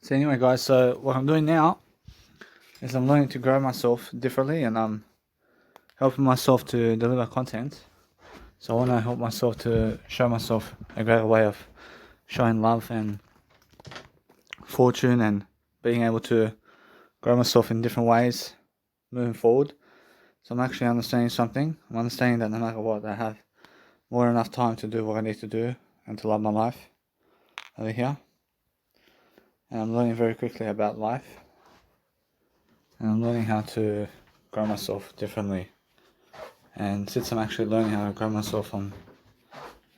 So anyway guys, so what I'm doing now is I'm learning to grow myself differently, and I'm helping myself to deliver content. So I want to help myself to show myself a greater way of showing love and fortune, and being able to grow myself in different ways moving forward. So I'm actually understanding something. I'm understanding that no matter what, I have more than enough time to do what I need to do and to love my life over here. And I'm learning very quickly about life, and I'm learning how to grow myself differently. And since I'm actually learning how to grow myself, I'm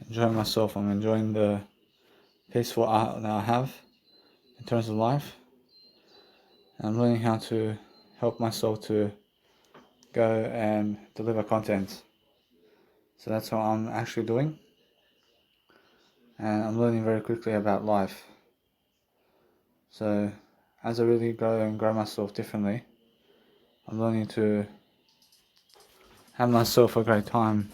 enjoying the peaceful art that I have in terms of life. And I'm learning how to help myself to go and deliver content. So that's what I'm actually doing. And I'm learning very quickly about life. So as I really grow myself differently, I'm learning to have myself a great time.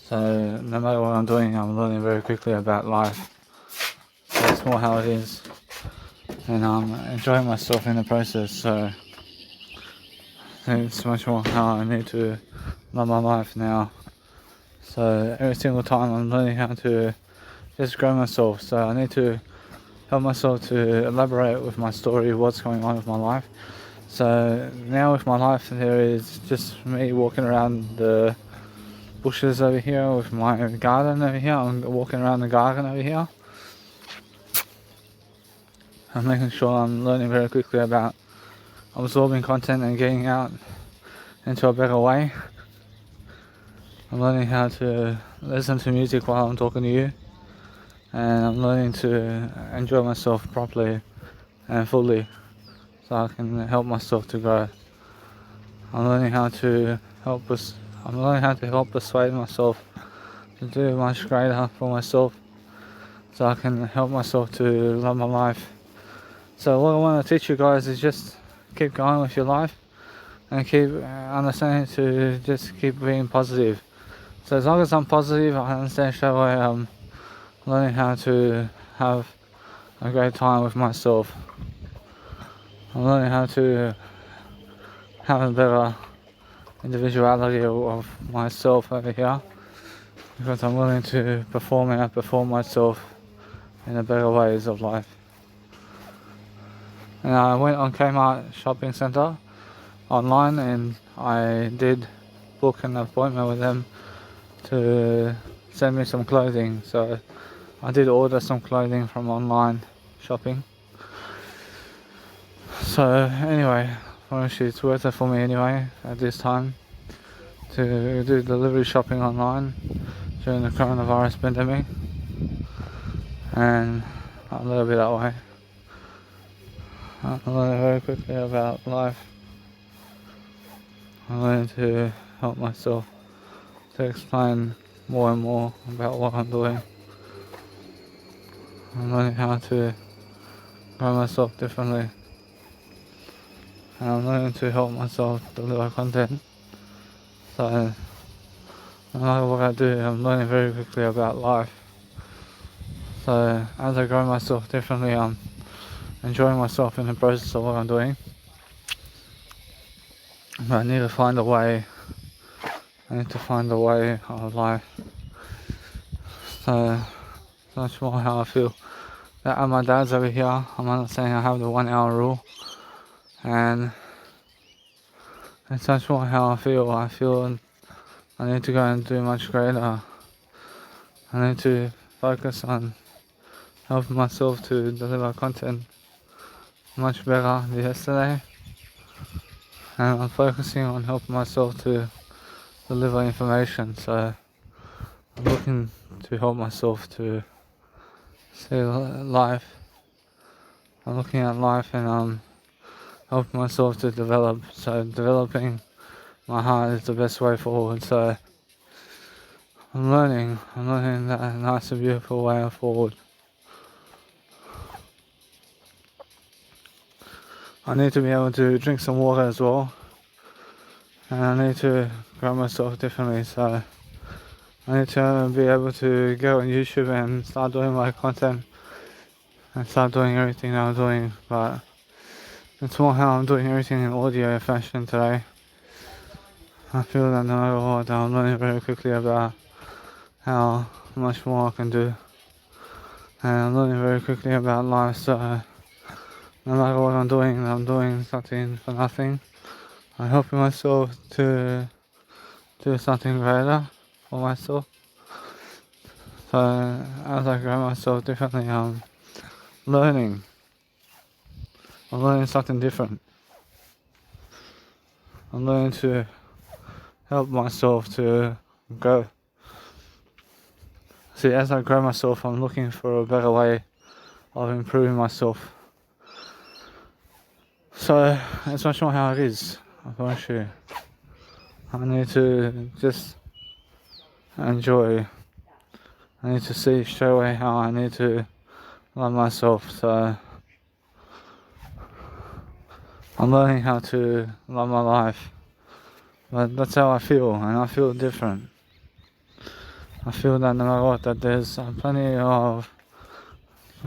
So no matter what I'm doing, I'm learning very quickly about life. So that's more how it is. And I'm enjoying myself in the process. So it's much more how I need to love my life now. So every single time I'm learning how to just grow myself. So I need to help myself to elaborate with my story, what's going on with my life. So now with my life, there is just me walking around the bushes over here with my garden over here. I'm walking around the garden over here. I'm making sure I'm learning very quickly about absorbing content and getting out into a better way. I'm learning how to listen to music while I'm talking to you, and I'm learning to enjoy myself properly and fully so I can help myself to grow. I'm learning how to help persuade myself to do much greater for myself so I can help myself to love my life. So what I want to teach you guys is just keep going with your life and keep understanding to just keep being positive. So as long as I'm positive, I understand straight away I'm learning how to have a great time with myself. I'm learning how to have a better individuality of myself over here, because I'm willing to perform and outperform myself in the better ways of life. And I went on Kmart shopping centre online, and I did book an appointment with them to send me some clothing. So I did order some clothing from online shopping. So anyway, honestly, it's worth it for me anyway at this time to do delivery shopping online during the coronavirus pandemic, and I'm a little bit that way. I learned very quickly about life. I learned to help myself to explain more and more about what I'm doing. I'm learning how to grow myself differently, and I'm learning to help myself deliver content. So no matter what I do, I'm learning very quickly about life. So as I grow myself differently, I'm enjoying myself in the process of what I'm doing. But I need to find a way. I need to find a way of life. So that's more how I feel. That my dad's over here. I'm not saying I have the 1 hour rule, and it's much more how I feel. I feel I need to go and do much greater. I need to focus on helping myself to deliver content much better than yesterday, and I'm focusing on helping myself to deliver information. So I'm looking to help myself to see life. I'm looking at life, and I'm helping myself to develop. So developing my heart is the best way forward. So I'm learning that nice and beautiful way forward. I need to be able to drink some water as well, and I need to grow myself differently. So I need to be able to go on YouTube and start doing my content and start doing everything that I'm doing, but it's more how I'm doing everything in audio fashion today. I feel that no matter what, I'm learning very quickly about how much more I can do, and I'm learning very quickly about life, so no matter what I'm doing something for nothing. I'm helping myself to do something greater for myself. So as I grow myself differently, learning. I'm learning something different. I'm learning to help myself to grow. See, as I grow myself, I'm looking for a better way of improving myself. So that's much more how it is. I promise you. I need to just enjoy. I need to see straight away how I need to love myself. So I'm learning how to love my life. But that's how I feel, and I feel different. I feel that no matter what, that there's plenty of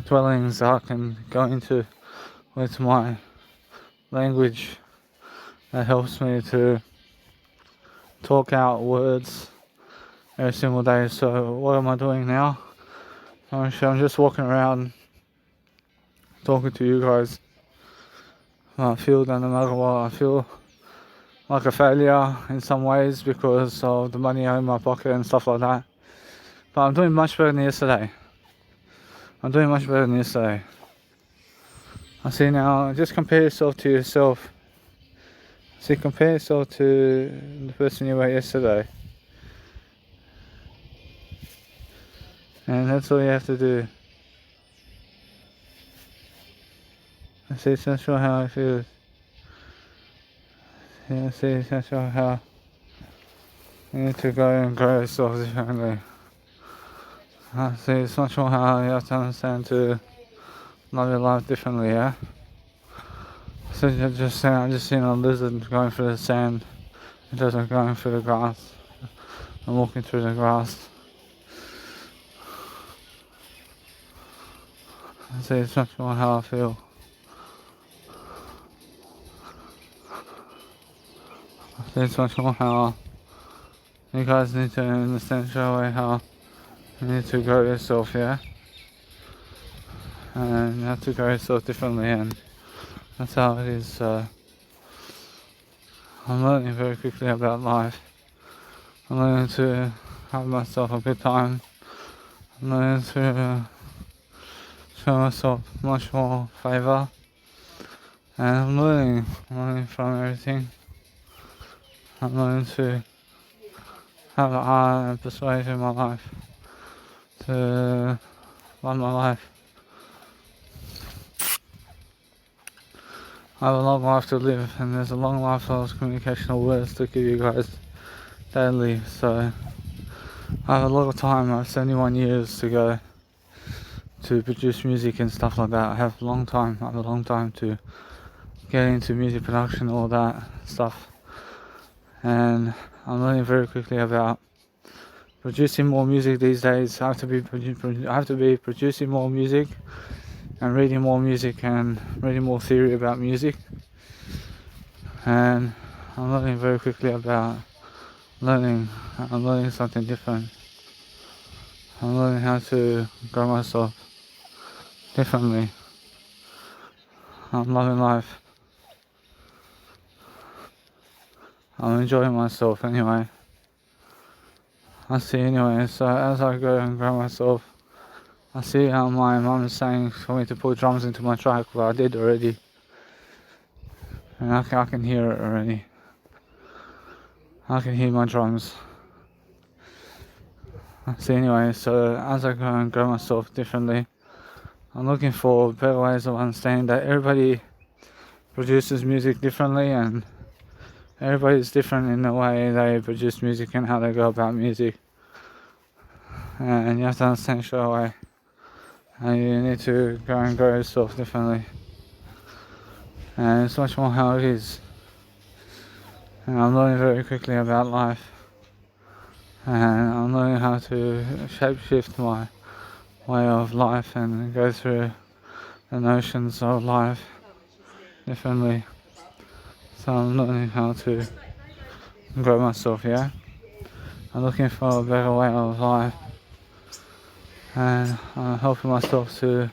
dwellings I can go into with my language that helps me to talk out words every single day. So what am I doing now? I'm just walking around talking to you guys. I feel that no matter what, I feel like a failure in some ways because of the money in my pocket and stuff like that. But I'm doing much better than yesterday. I'm doing much better than yesterday. I see now, just compare yourself to yourself. See, compare yourself to the person you were yesterday. And that's all you have to do. I see, it's not sure how I feel. Yeah, see, it's not sure how you need to go and grow yourself differently. I see, it's not sure how you have to understand to love your life differently, yeah? So you're just saying, I'm just seeing a lizard going through the sand. It doesn't going through the grass. I'm walking through the grass. I see, it's not sure how I feel. I see, it's much more how you guys need to understand straight away how you need to grow yourself, yeah? And you have to grow yourself differently, and that's how it is. I'm learning very quickly about life. I'm learning to have myself a good time. I'm learning to show myself much more favour. And I'm learning from everything. I'm learning to have a heart and persuasion in my life. To love my life. I have a long life to live, and there's a long life of communicational words to give you guys daily. So I have a lot of time. I have 71 years to go to produce music and stuff like that. I have a long time. I have a long time to get into music production, all that stuff. And I'm learning very quickly about producing more music these days. I have to be producing more music and reading more music and reading more theory about music. And I'm learning very quickly about learning. I'm learning something different. I'm learning how to grow myself differently. I'm loving life. I'm enjoying myself anyway. I see anyway, so as I go and grow myself, I see how my mum is saying for me to put drums into my track, but I did already. And I can hear it already. I can hear my drums. I see anyway, so as I go and grow myself differently, I'm looking for better ways of understanding that everybody produces music differently and everybody's different in the way they produce music and how they go about music. And you have to understand straight away. And you need to go and grow yourself differently. And it's much more how it is. And I'm learning very quickly about life. And I'm learning how to shape shift my way of life and go through the notions of life differently. So I'm learning how to grow myself, yeah? I'm looking for a better way of life, and I'm helping myself to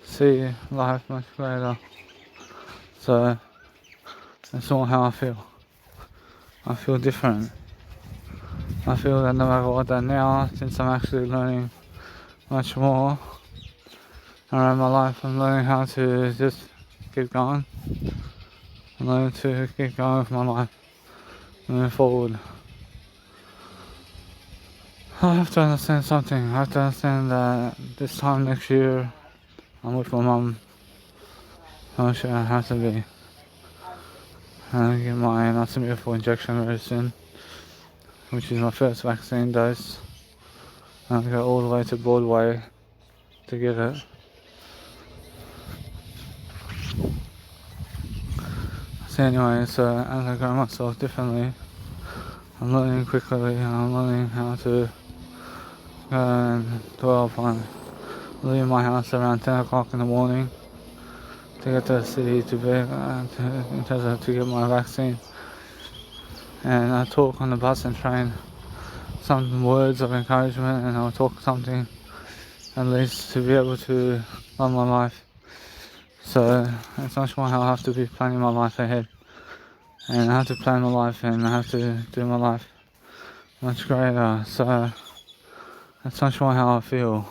see life much greater. So that's all how I feel. I feel different. I feel that no matter what that now, since I'm actually learning much more around my life, I'm learning how to just keep going. I'm learning to keep going with my life, moving forward. I have to understand something. I have to understand that this time next year, I'm with my mum. I'm sure I have to be. I get my Not So Beautiful injection very soon, which is my first vaccine dose. I go all the way to Broadway to get it. So anyway, so as I grow myself differently, I'm learning quickly, I'm learning how to go and dwell upon leaving my house around 10 o'clock in the morning to get to the city to to get my vaccine. And I talk on the bus and train some words of encouragement, and I'll talk something at least to be able to love my life. So it's much more how I have to be planning my life ahead. And I have to plan my life, and I have to do my life much greater. So that's much more how I feel.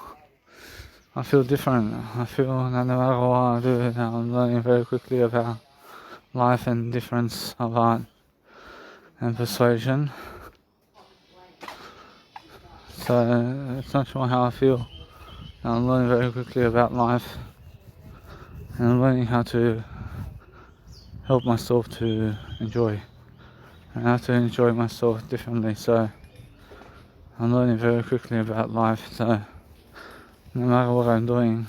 I feel different. I feel that no matter what I do, I'm learning very quickly about life and difference of art and persuasion. So it's much more how I feel. I'm learning very quickly about life, and I'm learning how to help myself to enjoy. And I have to enjoy myself differently. So I'm learning very quickly about life. So no matter what I'm doing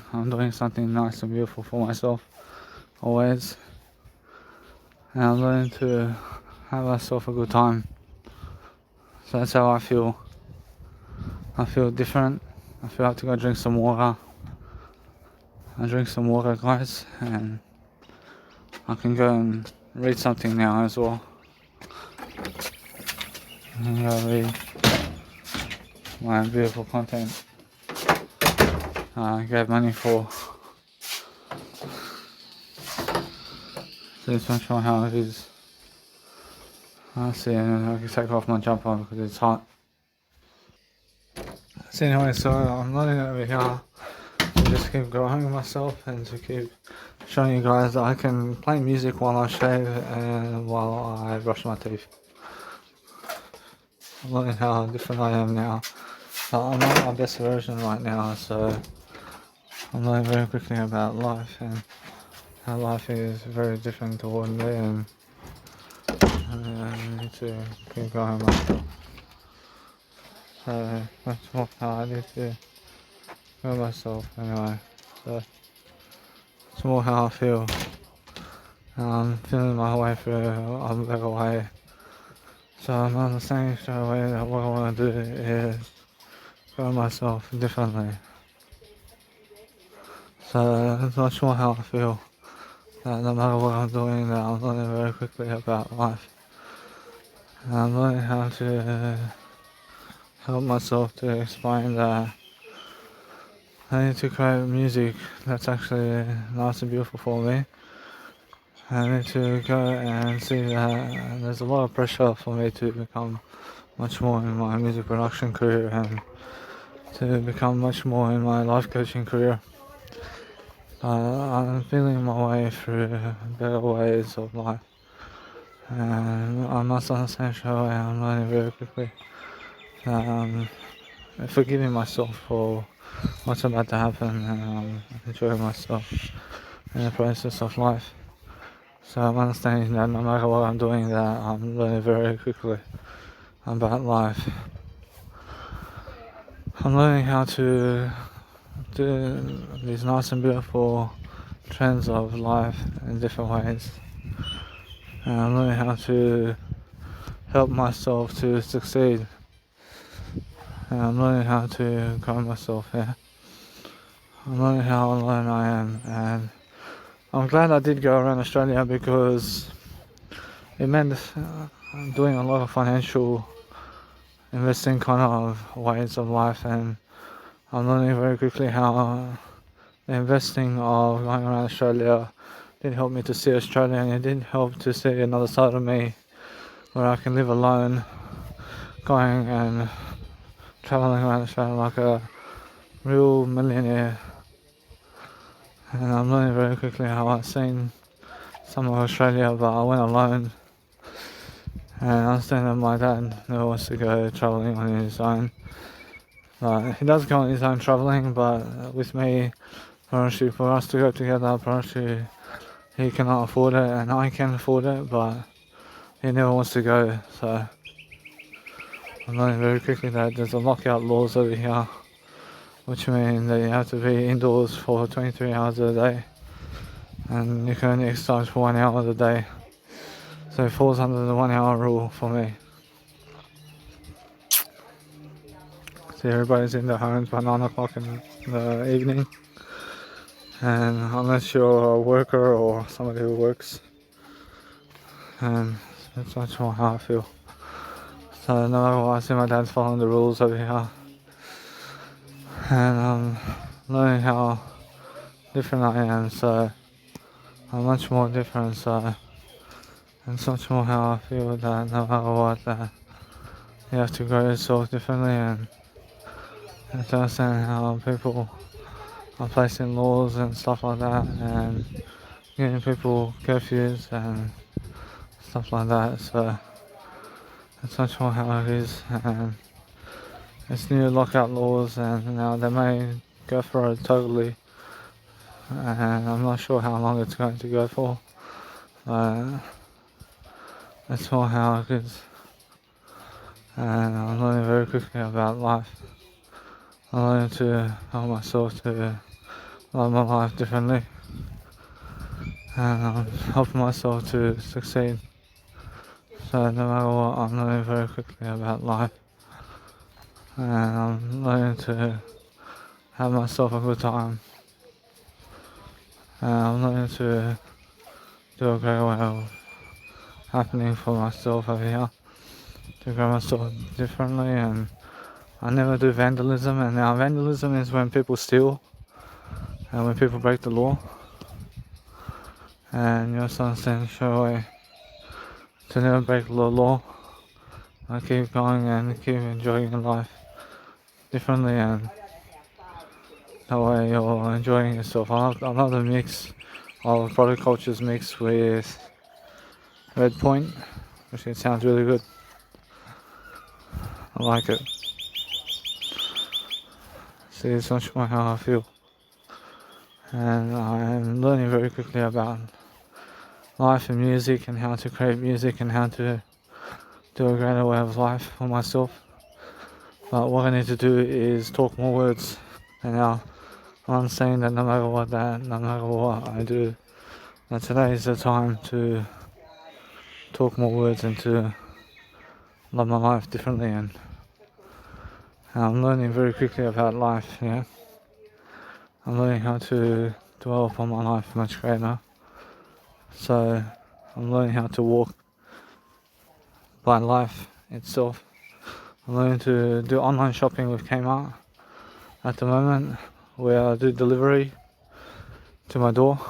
something nice and beautiful for myself, always. And I'm learning to have myself a good time. So that's how I feel. I feel different. I feel I have to go drink some water. I drink some water, guys, and I can go and read something now as well. I'm gonna read my beautiful content I gave money for. So this one show how it is. I see, and I can take off my jumper because it's hot. So anyway, so I'm learning over here to just keep growing myself and to keep showing you guys that I can play music while I shave and while I brush my teeth. I'm learning how different I am now. I'm not my best version right now, so I'm learning very quickly about life and how life is very different to ordinary, and I need to keep going myself. So that's what I need to go myself anyway. So it's more how I feel. I'm feeling my way through a better way. So I'm understanding straight away that what I want to do is grow myself differently. So that's much more how I feel. That no matter what I'm doing, that I'm learning very quickly about life. And I'm learning how to help myself to explain that I need to create music that's actually nice and beautiful for me. I need to go and see that there's a lot of pressure for me to become much more in my music production career and to become much more in my life coaching career. I'm feeling my way through better ways of life, and I must understand straight away I'm learning very quickly. Forgiving myself for what's about to happen, and enjoying myself in the process of life. So I'm understanding that no matter what I'm doing, that I'm learning very quickly about life. I'm learning how to do these nice and beautiful trends of life in different ways. And I'm learning how to help myself to succeed. And I'm learning how to grow myself, yeah. I'm learning how alone I am, and I'm glad I did go around Australia because it meant I'm doing a lot of financial investing kind of ways of life, and I'm learning very quickly how the investing of going around Australia did help me to see Australia, and it did help to see another side of me where I can live alone, going and traveling around Australia like a real millionaire. And I'm learning very quickly how I've seen some of Australia, but I went alone. And I understand that my dad never wants to go travelling on his own. He does go on his own travelling, but with me, for us to go together, he cannot afford it and I can afford it, but he never wants to go. So I'm learning very quickly that there's a lockout laws over here, which means that you have to be indoors for 23 hours a day, and you can only exercise for 1 hour a day. So it falls under the 1 hour rule for me. So everybody's in their homes by 9 o'clock in the evening, and unless you're a worker or somebody who works, and that's much more how I feel. So no matter what, I see my dad's following the rules over here, and I'm learning how different I am, so I'm much more different, so it's much more how I feel that no matter what, that you have to grow yourself differently, and to understand how people are placing laws and stuff like that, and giving people curfews and stuff like that. So it's much more how it is, and it's new lockout laws, and now they may go for it totally, and I'm not sure how long it's going to go for. That's more how it is, and I'm learning very quickly about life. I'm learning to help myself to love my life differently, and I'm helping myself to succeed. So no matter what, I'm learning very quickly about life, and I'm learning to have myself a good time, and I'm learning to do a great way of happening for myself over here, to grow myself differently. And I never do vandalism, and now vandalism is when people steal and when people break the law, and you also understand straight away to never break the law. I keep going and keep enjoying your life differently, and that way you're enjoying yourself. I love the mix of product cultures mixed with Red Point, which it sounds really good. I like it. See, it's much more how I feel, and I'm learning very quickly about life and music, and how to create music, and how to do a greater way of life for myself. But what I need to do is talk more words, and now I'm saying that no matter what I do, that today is the time to talk more words and to love my life differently. And I'm learning very quickly about life. Yeah, I'm learning how to dwell upon my life much greater. So I'm learning how to walk by life itself. I'm learning to do online shopping with Kmart at the moment, where I do delivery to my door,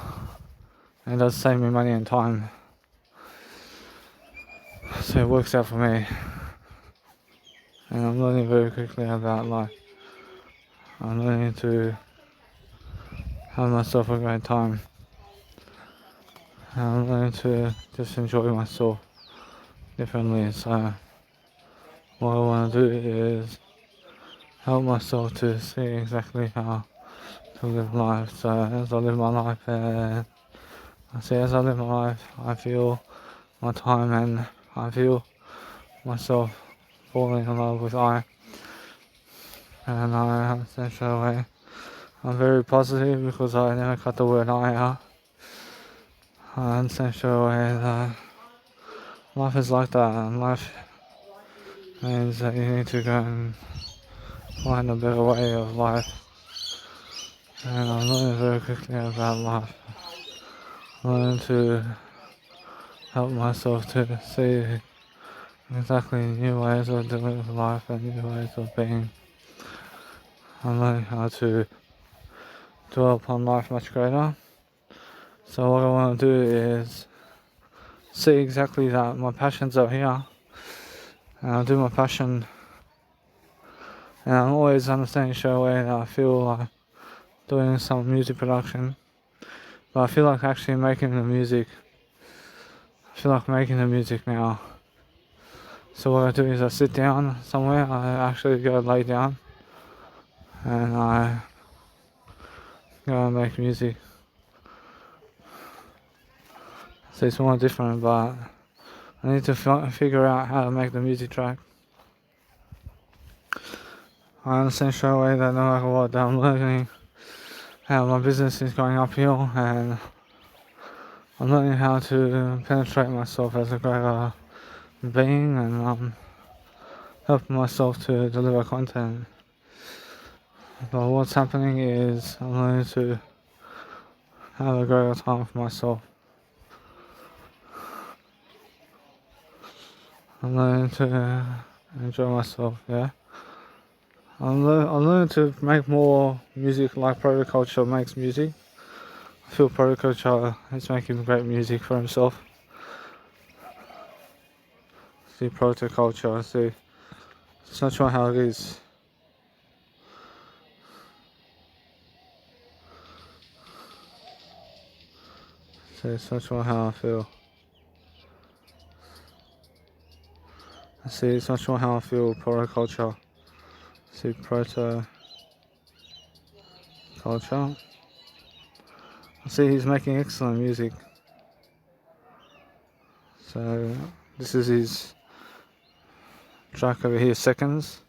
and it does save me money and time. So it works out for me, and I'm learning very quickly about life. I'm learning to have myself a great time. I'm learning to just enjoy myself differently. So what I want to do is help myself to see exactly how to live life. So as I live my life, as I live my life, I feel my time, and I feel myself falling in love with I. And I understand straight away. I'm very positive because I never cut the word I out. I understand straight away that life is like that, and life means that you need to go and find a better way of life. and I'm learning very quickly about life. I'm learning to help myself to see exactly new ways of dealing with life and new ways of being. I'm learning how to dwell upon life much greater. So what I want to do is see exactly that my passions are here, and I'll do my passion, and I'm always understanding straight away that I feel like doing some music production, but I feel like actually making the music. I feel like making the music now. So what I do is I sit down somewhere, I actually go lay down, and I go and make music. So it's more different, but I need to figure out how to make the music track. I understand straight away that no matter what, that I'm learning how my business is going uphill, and I'm learning how to penetrate myself as a greater being, and helping myself to deliver content. But what's happening is I'm learning to have a greater time for myself. I'm learning to enjoy myself, yeah. I'm learning to make more music like Protoculture makes music. I feel Protoculture is making great music for himself. See Protoculture, see, it's not sure how it is. See, it's not sure how I feel. See, it's not sure how I feel Protoculture. See Protoculture. See, he's making excellent music. So this is his track over here, Seconds.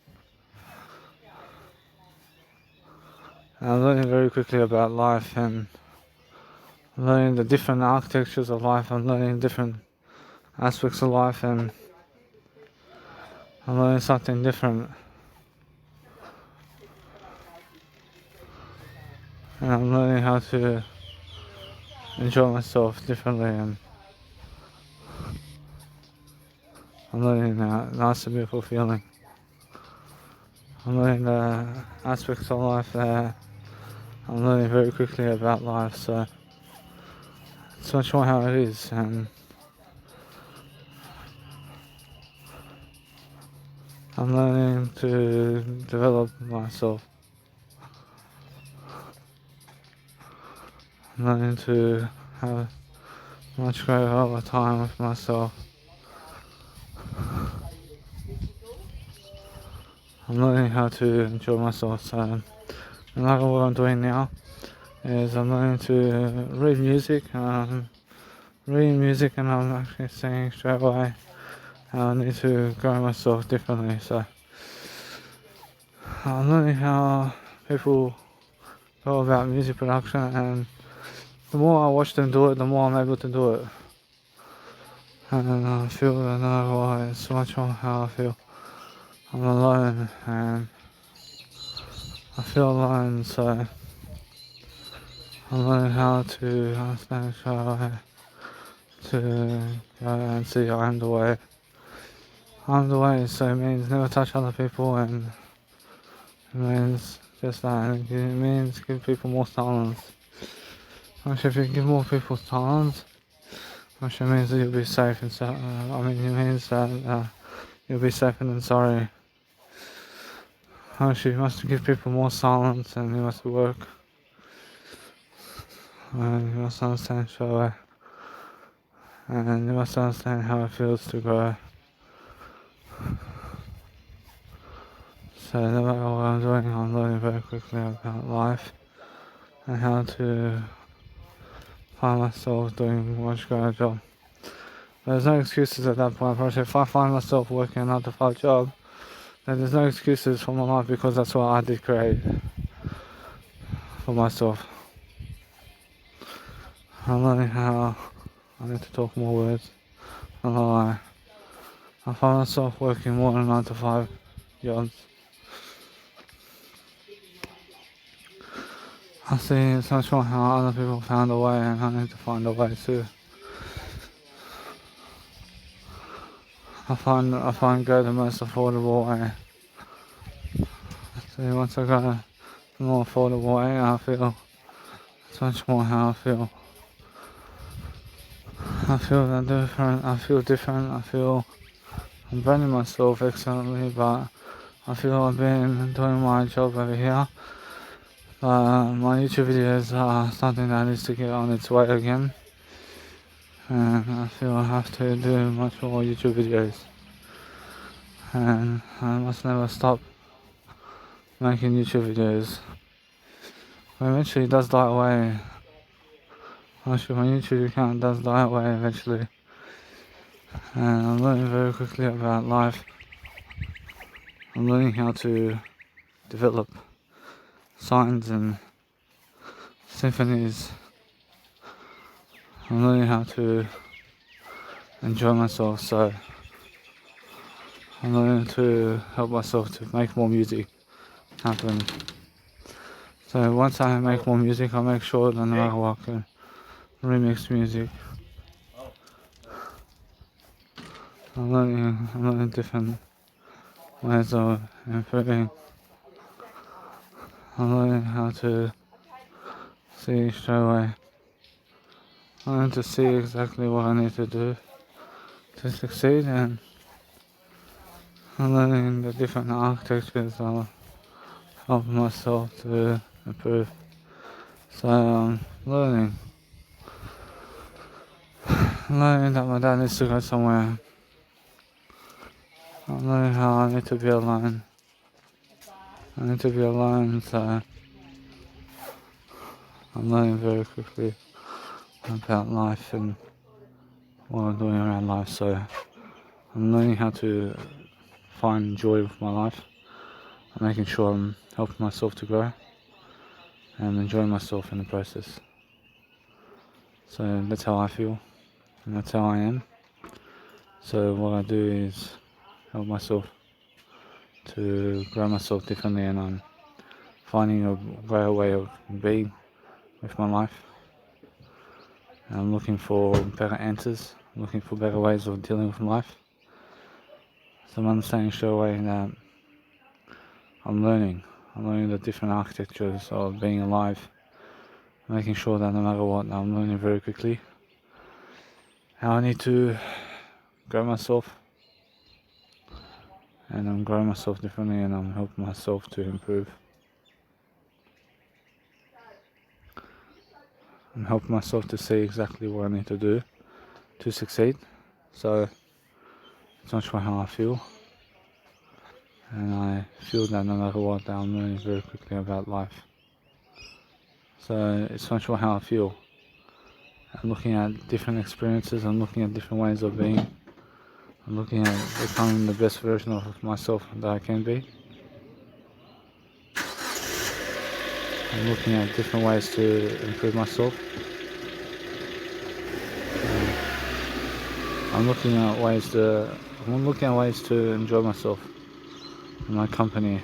And I'm learning very quickly about life, and learning the different architectures of life. I'm learning different aspects of life, and I'm learning something different. And I'm learning how to enjoy myself differently, and I'm learning that nice and beautiful feeling. I'm learning the aspects of life that I'm learning very quickly about life, so it's not sure how it is, and I'm learning to develop myself. I'm learning to have much greater time with myself. I'm learning how to enjoy myself, so no matter what I'm doing now is I'm learning to read music, reading music, and I'm actually seeing straight away how I need to grow myself differently. So I'm learning how people go about music production, and the more I watch them do it, the more I'm able to do it. And I feel that no, it's much more how I feel. I'm alone, and I feel alone, so I'm learning how to understand how to go and see I'm the way. I'm the way, so it means never touch other people, and it means just that. It means give people more silence. Actually, if you give more people silence, actually means that you'll be safe and it means that you'll be safer than sorry. Actually, you must give people more silence, and you must work. And you must understand show, and you must understand how it feels to grow. So no matter what I'm doing, I'm learning very quickly about life and how to find myself doing a much greater job. There's no excuses at that point. If I find myself working a 9 to 5 job, then there's no excuses for my life, because that's what I did create for myself. I'm learning how I need to talk more words. And I find myself working more than 9 to 5 jobs. I see so much more how other people found a way, and I need to find a way too. I find go the most affordable way. So once I go the more affordable way, I feel so much more how I feel. I feel that different. I feel different. I feel I'm branding myself excellently, but I feel I've been doing my job over here. My YouTube videos are something that needs to get on its way again, and I feel I have to do much more YouTube videos, and I must never stop making YouTube videos. Eventually it does die away. Actually, my YouTube account does die away eventually, and I'm learning very quickly about life. I'm learning how to develop signs and symphonies. I'm learning how to enjoy myself, so I'm learning to help myself to make more music happen. So once I make more music, I'll make sure that no matter what I can remix music. I'm learning different ways of improving. I'm learning how to see straight away. I'm learning to see exactly what I need to do to succeed, and I'm learning the different architectures of helping myself to improve. So I'm learning that my dad needs to go somewhere. I'm learning how I need to be alone. I need to be alone, so I'm learning very quickly about life and what I'm doing around life. So I'm learning how to find joy with my life. I'm making sure I'm helping myself to grow and enjoying myself in the process. So that's how I feel, and that's how I am. So what I do is help myself to grow myself differently, and I'm finding a greater way of being with my life. I'm looking for better answers, looking for better ways of dealing with life. So I'm understanding straight away that I'm learning the different architectures of being alive, making sure that no matter what, I'm learning very quickly how I need to grow myself, and I'm growing myself differently, and I'm helping myself to improve. I'm helping myself to see exactly what I need to do to succeed. So it's not sure how I feel, and I feel that no matter what, I'm learning very quickly about life. So it's not sure how I feel. I'm looking at different experiences, I'm looking at different ways of being, I'm looking at becoming the best version of myself that I can be. I'm looking at different ways to improve myself. I'm looking at ways to enjoy myself in my company.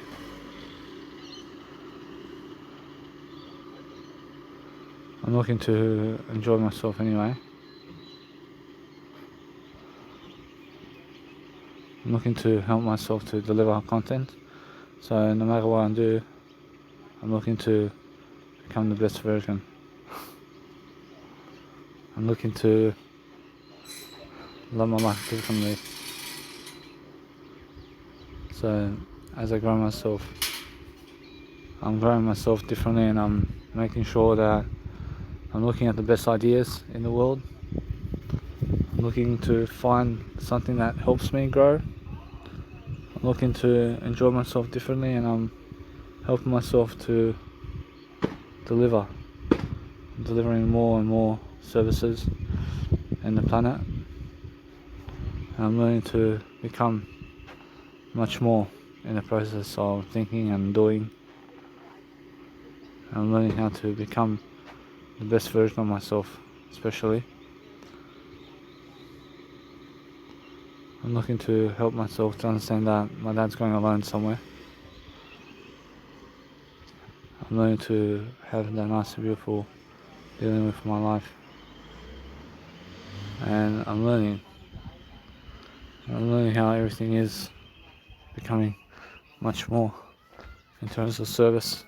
I'm looking to enjoy myself anyway. I'm looking to help myself to deliver content. So no matter what I do, I'm looking to become the best version. I'm looking to love my life differently. So as I grow myself, I'm growing myself differently, and I'm making sure that I'm looking at the best ideas in the world. I'm looking to find something that helps me grow. I'm looking to enjoy myself differently, and I'm helping myself to delivering more and more services in the planet. I'm learning to become much more in the process of thinking and doing. I'm learning how to become the best version of myself, especially. I'm looking to help myself to understand that my dad's going alone somewhere. I'm learning to have that nice and beautiful dealing with my life. And I'm learning how everything is becoming much more in terms of service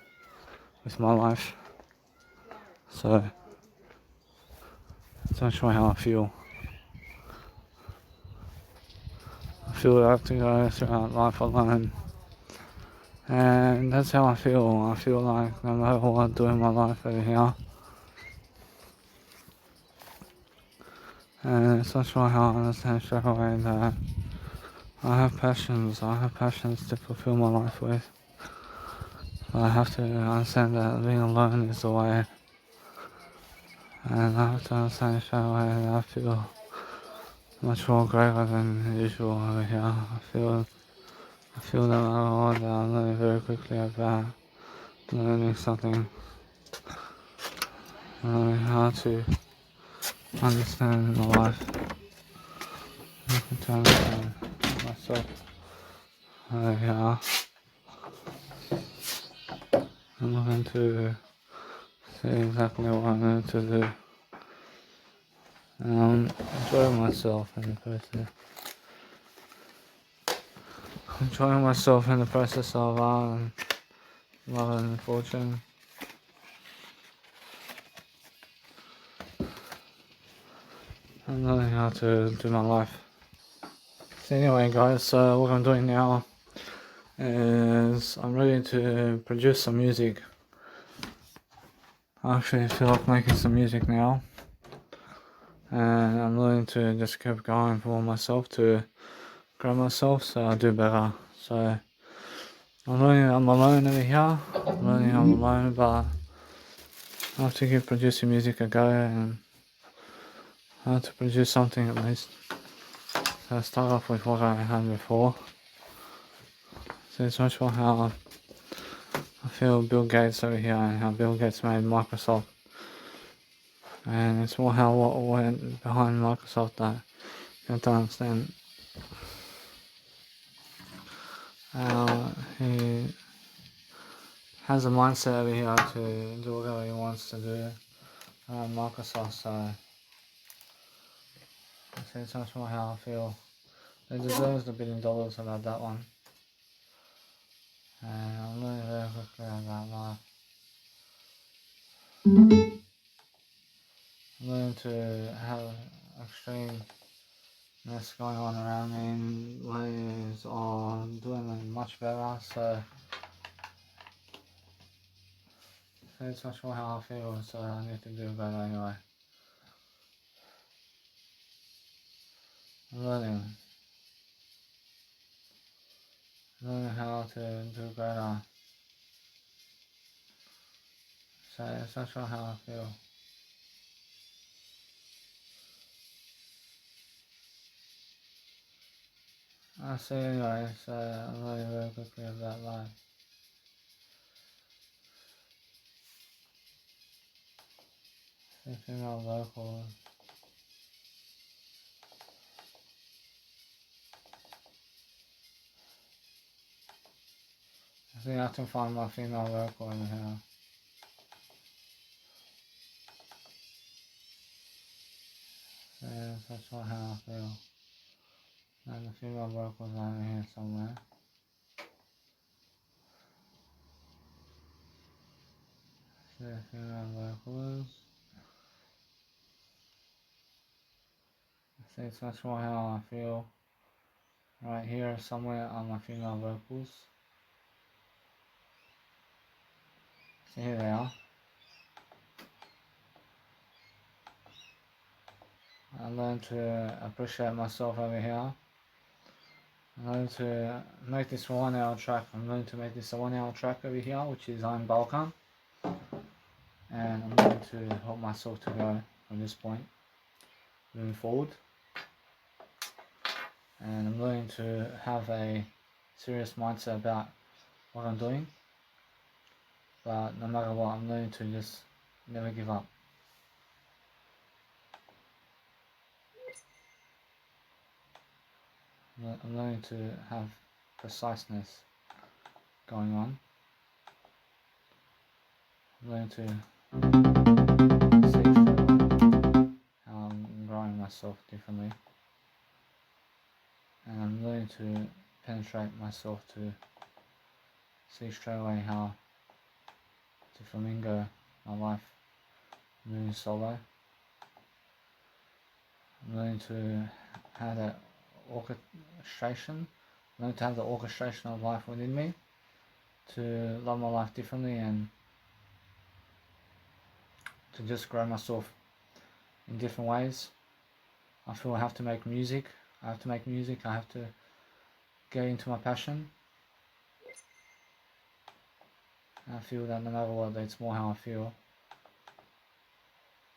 with my life. So it's not sure how I feel. I feel that I have to go throughout life alone. And that's how I feel. I feel like no matter what I do in my life over here, and it's not sure how I understand straight away that I have passions to fulfill my life with. But I have to understand that being alone is the way. And I have to understand straight away that I feel much more greater than usual over here. I feel that I'm learning very quickly about learning something, learning how to understand my life, to understand myself over here. I'm looking to see exactly what I'm going to do. Enjoy myself in the process. Enjoying myself in the process of love and fortune. I'm learning how to do my life. So anyway guys, so what I'm doing now is I'm ready to produce some music. I actually feel like making some music now. And I'm learning to just keep going for myself to grow myself so I do better. So I'm learning I'm alone over here. I'm learning I'm alone, but I have to keep producing music a go, and I have to produce something at least. So I start off with what I had before. So it's much more how I feel Bill Gates over here and how Bill Gates made Microsoft. And it's more how what went behind Microsoft that you have to understand. He has a mindset over here to do whatever he wants to do around Microsoft, so it's much more how I feel. He deserves the $1 billion about that one. And I'm learning very quickly about life. I'm learning to have extremeness going on around me in ways of doing it much better, so it's much more how I feel, so I need to do better anyway. I'm learning how to do better, so it's not sure how I feel. I see anyway, so I'm learning very quickly about life. See female vocals. I think I have to find my female vocal in here. Yeah, that's not how I feel. And the female vocals are in here somewhere. The female vocals. I think that's more how I feel. Right here somewhere on my female vocals. So here they are. I learned to appreciate myself over here. I'm going to make this a 1 hour track. I'm going to make this a 1 hour track over here, which is I'm Balkan. And I'm going to help myself to go from this point, moving forward. And I'm learning to have a serious mindset about what I'm doing. But no matter what, I'm learning to just never give up. I'm learning to have preciseness going on. I'm going to see straight away how I'm growing myself differently, and I'm learning to penetrate myself to see straight away how to flamingo my life moving solo. I'm learning to have that orchestration, learn to have the orchestration of life within me, to love my life differently and to just grow myself in different ways. I feel I have to make music. I have to get into my passion. And I feel that no matter what, it's more how I feel,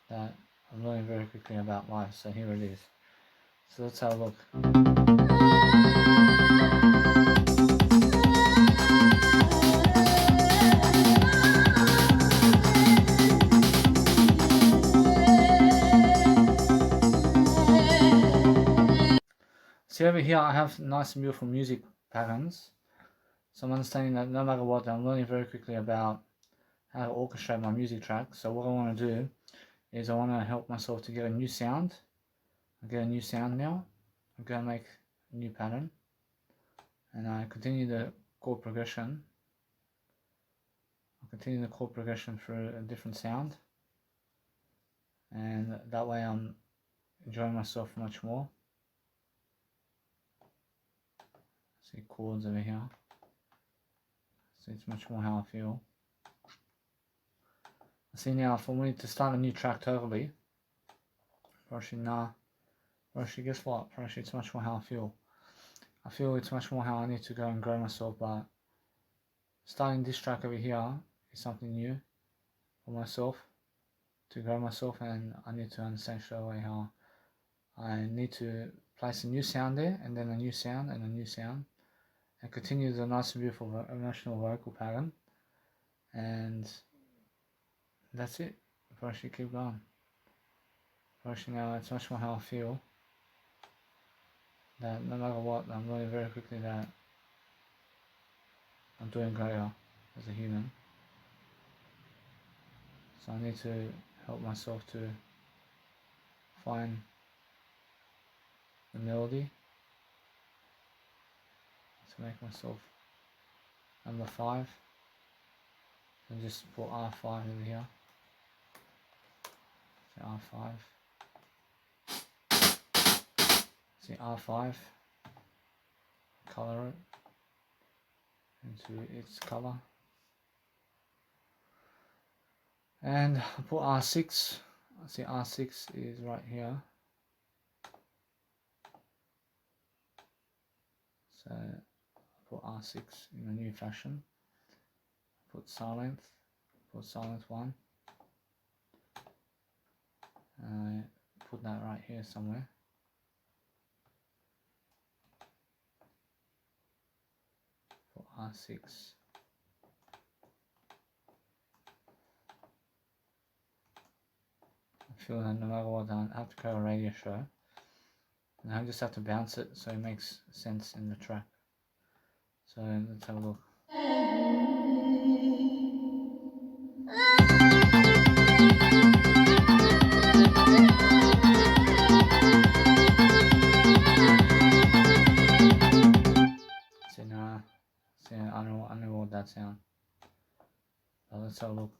that I'm learning very quickly about life. So here it is. So let's have a look. See over here I have nice and beautiful music patterns. So I'm understanding that no matter what, I'm learning very quickly about how to orchestrate my music track. So what I want to do is I want to help myself to get a new sound. I get a new sound now. I'm going to make a new pattern. And I continue the chord progression. I'll continue the chord progression through a different sound. And that way I'm enjoying myself much more. See chords over here. So it's much more how I feel. I see now for me to start a new track totally. Actually, guess what? Actually, it's much more how I feel. I feel it's much more how I need to go and grow myself, but starting this track over here is something new for myself, to grow myself, and I need to understand straight away how I need to place a new sound there, and then a new sound, and a new sound, and continue the nice and beautiful emotional vocal pattern, and that's it. Actually keep going. Actually now it's much more how I feel, that no matter what, I'm learning very quickly that I'm doing greater as a human. So I need to help myself to find the melody, to make myself number 5, and just put R5 over here. So R5. See R5, color it into its color, and I put R6. See R6 is right here. So I put R6 in a new fashion. Put silence 1. Put that right here somewhere. Put R6. I feel that no matter what, I have to create a radio show, and I just have to bounce it so it makes sense in the track. So let's have a look. See, I know what that sound. So let's have a look.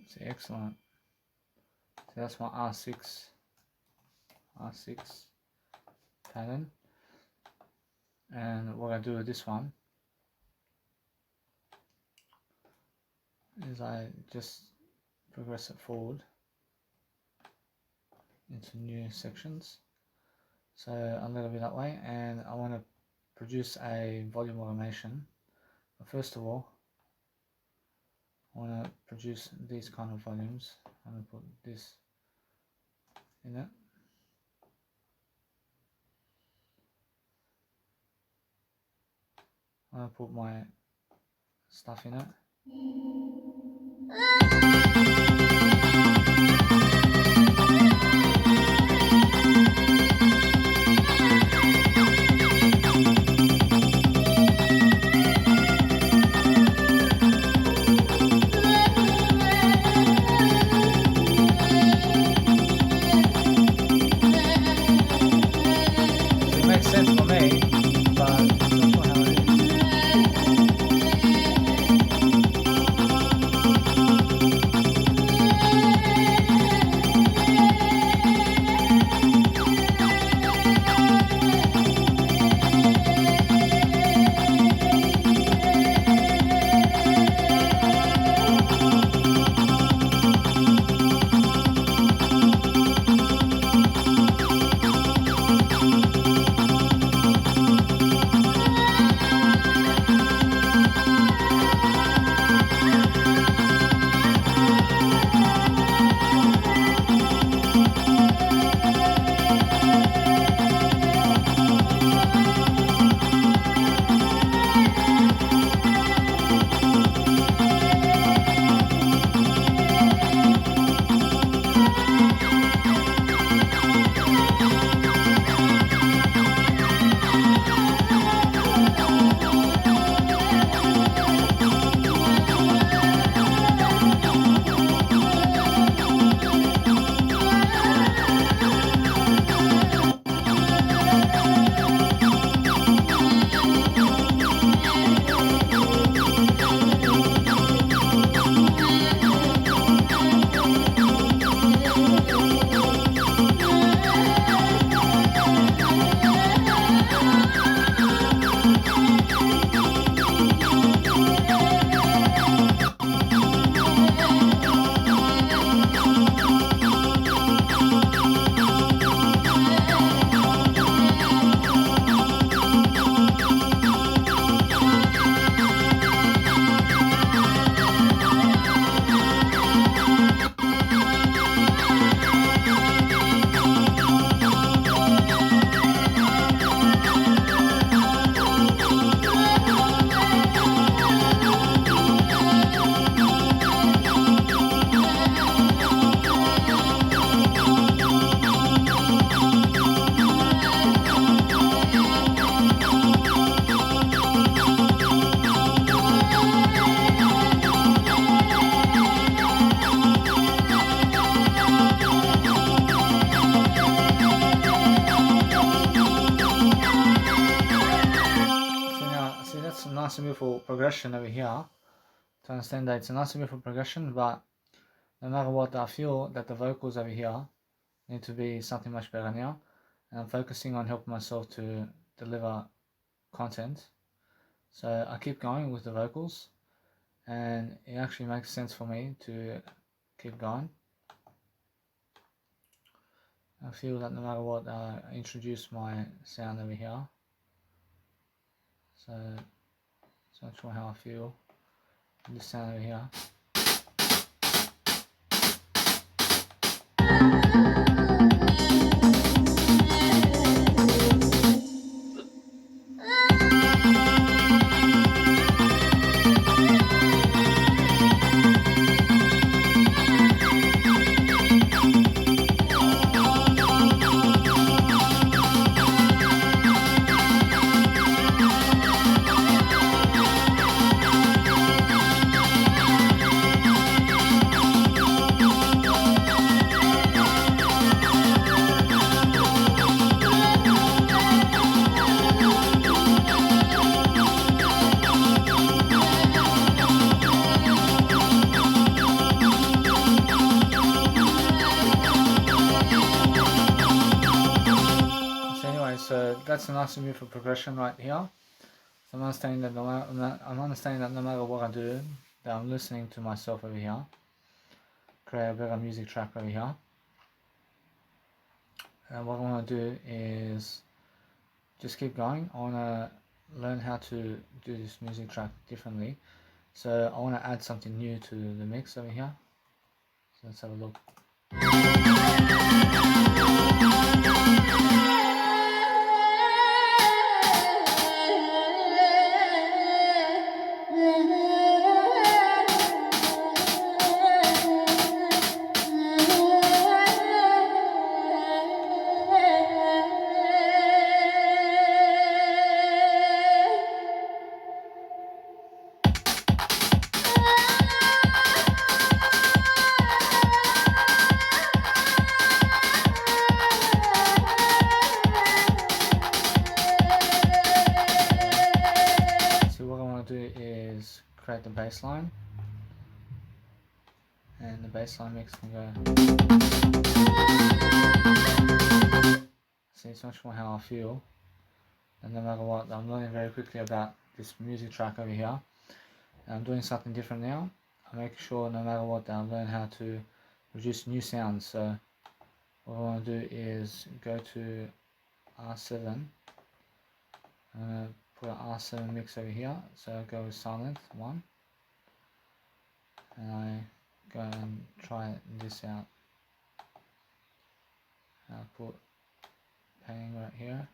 See, excellent. So that's my R6 pattern. And what I do with this one, is I just progress it forward into new sections. So I'm going to be that way, and I want to produce a volume automation. But first of all, I want to produce these kind of volumes. I'm going to put this in it. I'm going to put my stuff in it. It makes sense for me, but I'm not sure how it is. That's a nice and beautiful progression over here. To understand that it's a nice and beautiful progression, but no matter what, I feel that the vocals over here need to be something much better now, and I'm focusing on helping myself to deliver content. So I keep going with the vocals, and it actually makes sense for me to keep going. I feel that no matter what, I introduce my sound over here. So not sure how I feel in this sound over here. So that's a nice and beautiful progression right here. So I'm understanding that no matter what I do, that I'm listening to myself over here, create a better music track over here. And what I want to do is just keep going. I want to learn how to do this music track differently. So I want to add something new to the mix over here. So let's have a look. Is create the bass line, and the bass line mix can go. See, it's much more how I feel, and no matter what, I'm learning very quickly about this music track over here, and I'm doing something different now. I make sure no matter what that I learn how to produce new sounds. So what I want to do is go to R7. I'm going to put an R7 mix over here, so I go with silent 1, and I go and try this out. I'll put paying right here.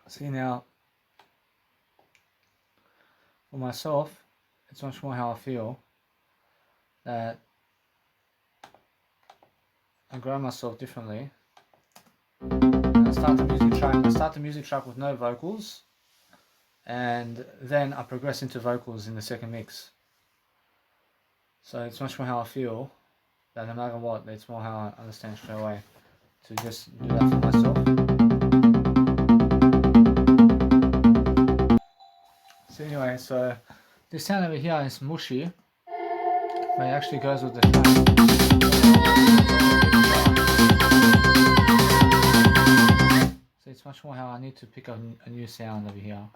See now, for myself, it's much more how I feel that I grow myself differently. I start the music track with no vocals, and then I progress into vocals in the second mix. So it's much more how I feel that no matter what, it's more how I understand straight away to just do that for myself. So anyway, so this sound over here is mushy, but it actually goes with the track. to pick up a new sound over here.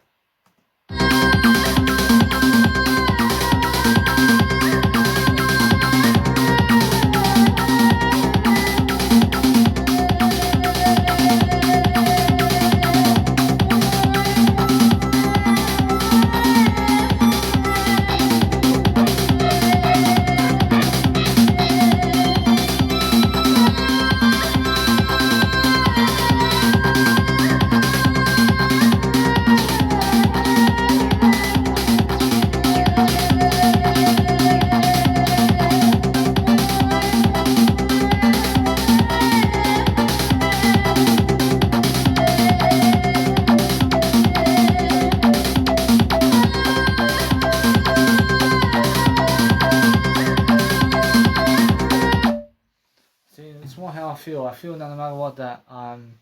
It's more how I feel. I feel that no matter what, that I'm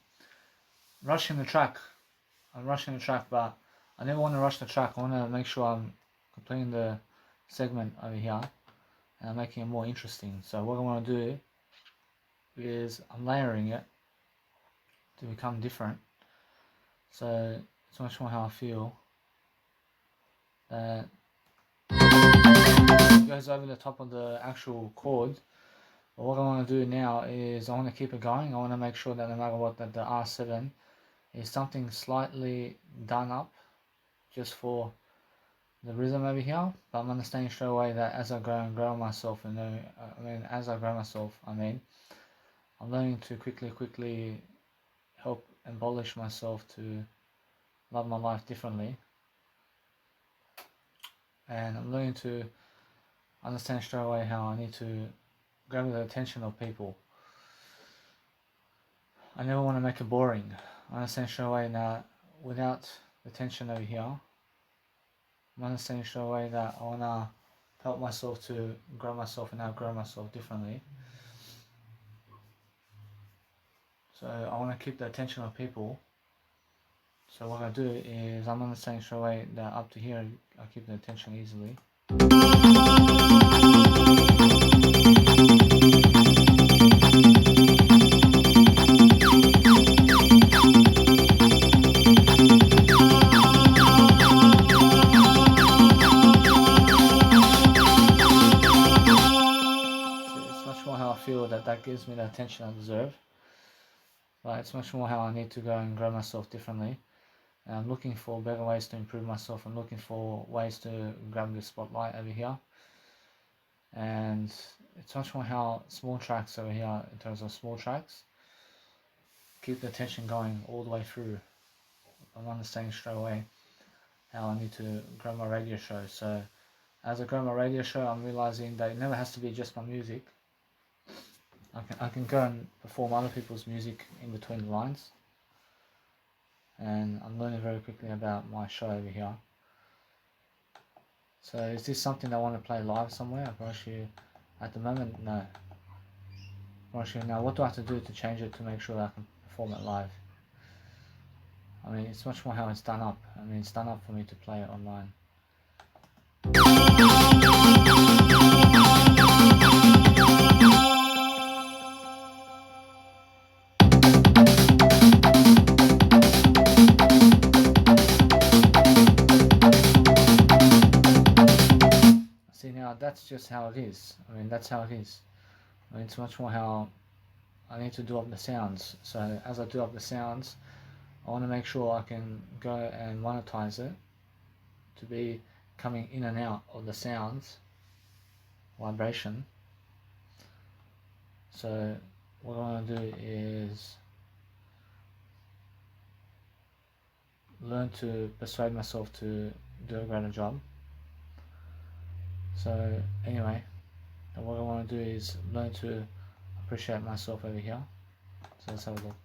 rushing the track. But I never want to rush the track. I want to make sure I'm completing the segment over here and I'm making it more interesting. So what I want to do is I'm layering it to become different. So it's much more how I feel. That it goes over the top of the actual chord. But what I want to do now is I want to keep it going. I want to make sure that no matter what, that the R7 is something slightly done up just for the rhythm over here. But I'm understanding straight away that as I grow and grow myself, and I'm learning to quickly help embellish myself to love my life differently. And I'm learning to understand straight away how I need to grab the attention of people. I never want to make it boring. I understand straight away that without the tension over here, I'm understanding straight away that I want to help myself to grow myself and outgrow myself differently. So I want to keep the attention of people. So what I do is I'm understanding straight away that up to here I keep the attention easily. That gives me the attention I deserve. But it's much more how I need to go and grow myself differently. And I'm looking for better ways to improve myself. I'm looking for ways to grab the spotlight over here. And it's much more how small tracks over here, in terms of small tracks, keep the attention going all the way through. I'm understanding straight away how I need to grow my radio show. So as I grow my radio show, I'm realizing that it never has to be just my music. I can go and perform other people's music in between the lines, and I'm learning very quickly about my show over here. So is this something I want to play live somewhere? I promise you, at the moment, no. I promise you, now what do I have to do to change it to make sure that I can perform it live? I mean, it's much more how it's done up. I mean, it's done up for me to play it online. That's just how it is. I mean, that's how it is. I mean, it's much more how I need to do up the sounds. So as I do up the sounds, I want to make sure I can go and monetize it to be coming in and out of the sounds vibration. So what I want to do is learn to persuade myself to do a greater job. So anyway, what I want to do is learn to appreciate myself over here. So let's have a look.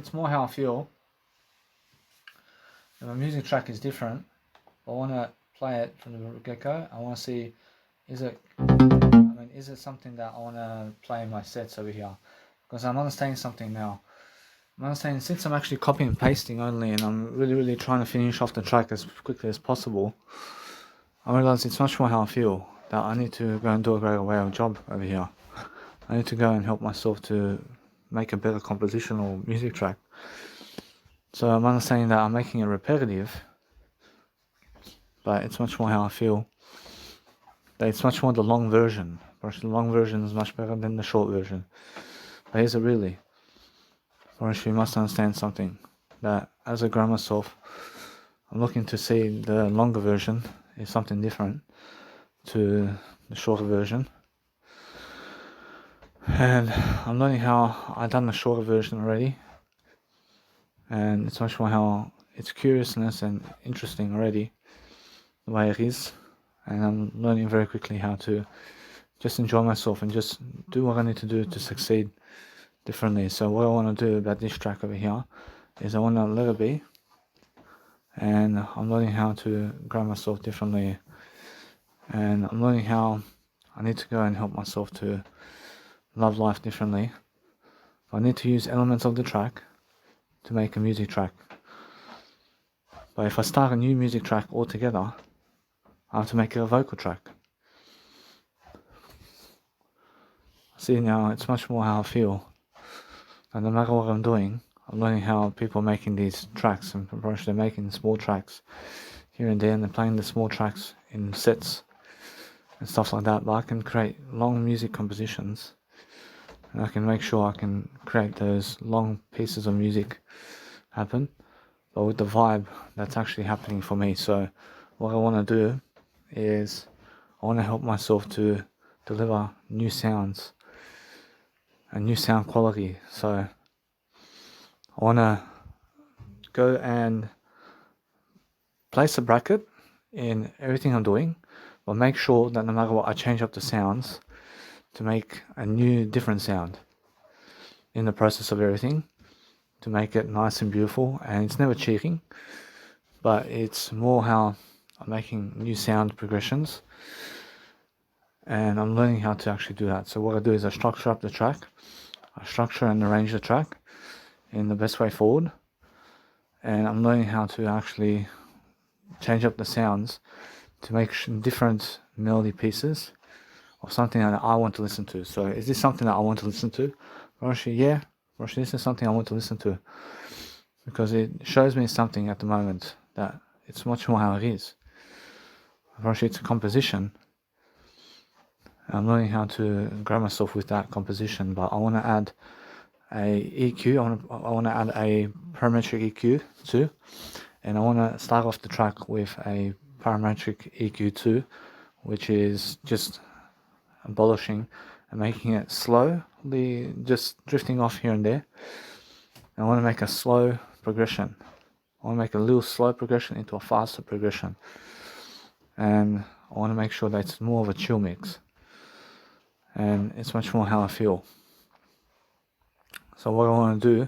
it's more how I feel. If a music track is different, I want to play it from the get-go. I want to see, is it something that I want to play in my sets over here? Because I'm understanding something now. I'm understanding, since I'm actually copying and pasting only, and I'm really trying to finish off the track as quickly as possible, I realize it's much more how I feel, that I need to go and do a greater way of job over here. I need to go and help myself to make a better composition or music track. So I'm understanding that I'm making it repetitive, but it's much more how I feel. That it's much more the long version. The long version is much better than the short version. But here's it really. First, you must understand something, that as I grow myself, I'm looking to see the longer version is something different to the shorter version. And I'm learning how I've done the shorter version already. And it's much more how it's curiousness and interesting already, the way it is. And I'm learning very quickly how to just enjoy myself and just do what I need to do to succeed differently. So what I want to do about this track over here is I want to let it be, and I'm learning how to grow myself differently, and I'm learning how I need to go and help myself to love life differently. I need to use elements of the track to make a music track. But if I start a new music track altogether, I have to make it a vocal track. See, now it's much more how I feel. And no matter what I'm doing, I'm learning how people are making these tracks, and they're making small tracks here and there, and they're playing the small tracks in sets and stuff like that. But I can create long music compositions, and I can make sure I can create those long pieces of music happen, but with the vibe that's actually happening for me. So what I want to do is I want to help myself to deliver new sounds and new sound quality. So I want to go and place a bracket in everything I'm doing, but make sure that no matter what, I change up the sounds to make a new different sound in the process of everything, to make it nice and beautiful. And it's never cheating, but it's more how I'm making new sound progressions, and I'm learning how to actually do that. So what I do is I structure up the track, I structure and arrange the track in the best way forward, and I'm learning how to actually change up the sounds to make different melody pieces of something that I want to listen to. So is this something that I want to listen to? Roshi, yeah. Roshi, this is something I want to listen to, because it shows me something at the moment that it's much more how it is. Roshi, it's a composition. I'm learning how to grow myself with that composition, but I want to add a EQ. I want to add a parametric EQ too, and I want to start off the track with a parametric EQ too, which is just abolishing and making it slowly, just drifting off here and there. And I want to make a slow progression. I want to make a little slow progression into a faster progression, and I want to make sure that it's more of a chill mix, and it's much more how I feel. So what I want to do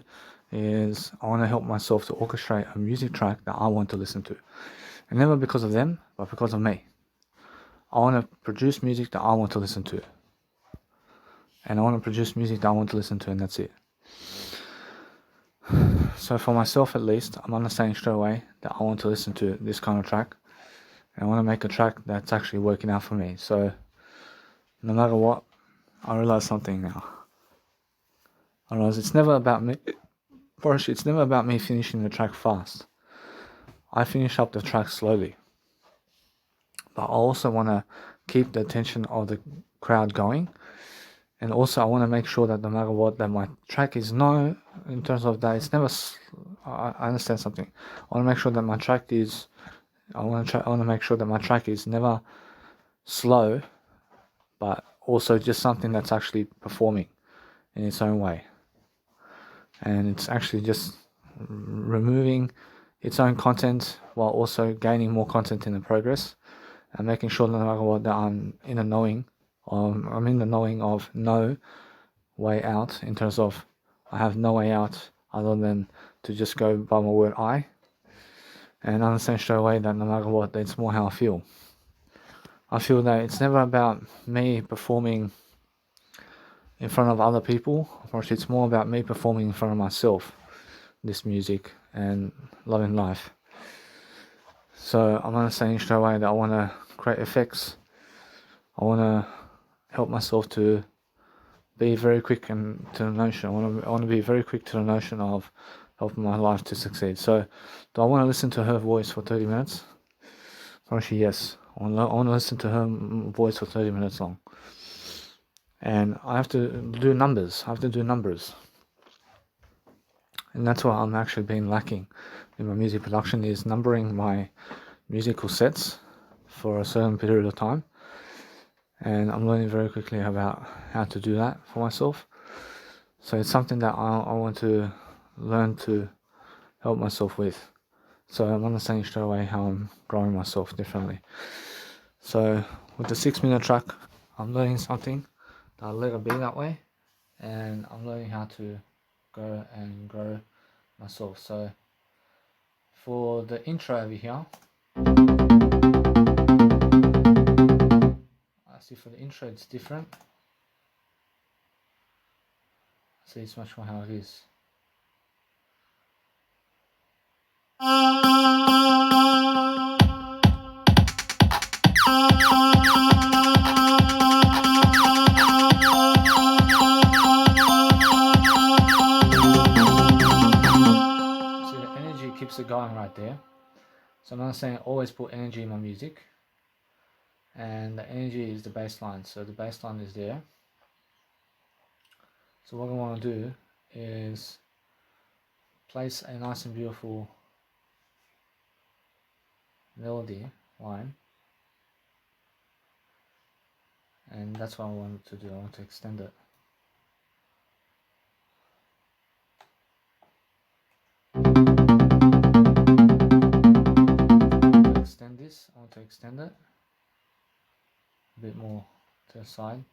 is I want to help myself to orchestrate a music track that I want to listen to, and never because of them, but because of me. I want to produce music that I want to listen to, and I want to produce music that I want to listen to, and that's it. So for myself at least, I'm understanding straight away that I want to listen to this kind of track, and I want to make a track that's actually working out for me. So no matter what, I realize something now. I realize it's never about me. First, it's never about me finishing the track fast. I finish up the track slowly, but I also want to keep the attention of the crowd going, and also I want to make sure that no matter what, that my track is no, in terms of that, it's never. I understand something. I want to make sure that my track is. I want to make sure that my track is never slow, but also just something that's actually performing in its own way, and it's actually just removing its own content while also gaining more content in the progress, and making sure no matter what, that I'm in the knowing of no way out, in terms of I have no way out, other than to just go by my word I, and understand straight away that no matter what, it's more how I feel. I feel that it's never about me performing in front of other people, or it's more about me performing in front of myself, this music and loving life. So I'm understanding straight away that I want to create effects. I want to help myself to be very quick and to the notion. I want to be very quick to the notion of helping my life to succeed. So, do I want to listen to her voice for 30 minutes? Actually, yes. I want to listen to her voice for 30 minutes long. And I have to do numbers. And that's what I'm actually been lacking in my music production, is numbering my musical sets for a certain period of time. And I'm learning very quickly about how to do that for myself. So it's something that I want to learn to help myself with. So I'm understanding straight away how I'm growing myself differently. So with the 6-minute track, I'm learning something. I'll let it be that way, and I'm learning how to go and grow myself. So for the intro over here, I see for the intro it's different. See, it's much more how it is. See, the energy keeps it going right there. So I'm not saying always put energy in my music, and the energy is the bass line. So the bass line is there. So what I want to do is place a nice and beautiful melody line, and that's what I want to do. I want to extend it. I want to extend it a bit more to the side.